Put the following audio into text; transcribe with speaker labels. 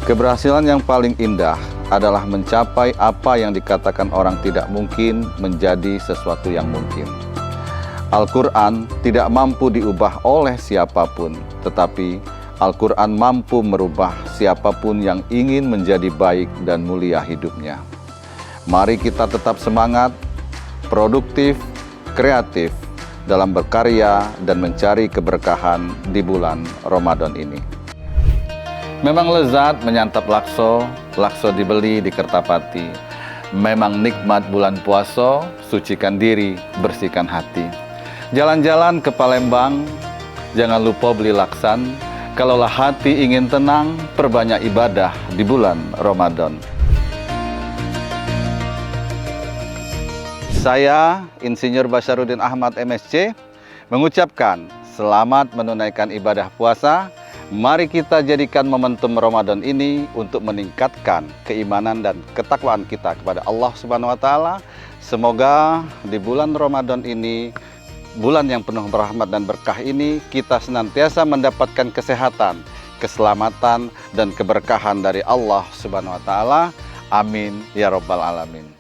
Speaker 1: Keberhasilan yang paling indah adalah mencapai apa yang dikatakan orang tidak mungkin menjadi sesuatu yang mungkin. Al-Quran tidak mampu diubah oleh siapapun, tetapi Al-Quran mampu merubah siapapun yang ingin menjadi baik dan mulia hidupnya. Mari kita tetap semangat, produktif, kreatif dalam berkarya dan mencari keberkahan di bulan Ramadan ini. Memang lezat menyantap lakso, lakso dibeli di Kertapati. Memang nikmat bulan puasa, sucikan diri, bersihkan hati. Jalan-jalan ke Palembang, jangan lupa beli laksan. Kalaulah hati ingin tenang, perbanyak ibadah di bulan Ramadan. Saya, Insinyur Basaruddin Ahmad MSc, mengucapkan selamat menunaikan ibadah puasa. Mari kita jadikan momentum Ramadan ini untuk meningkatkan keimanan dan ketakwaan kita kepada Allah Subhanahu wa Ta'ala. Semoga di bulan Ramadan ini, bulan yang penuh rahmat dan berkah ini, kita senantiasa mendapatkan kesehatan, keselamatan, dan keberkahan dari Allah Subhanahu wa Ta'ala. Amin ya Rabbal Alamin.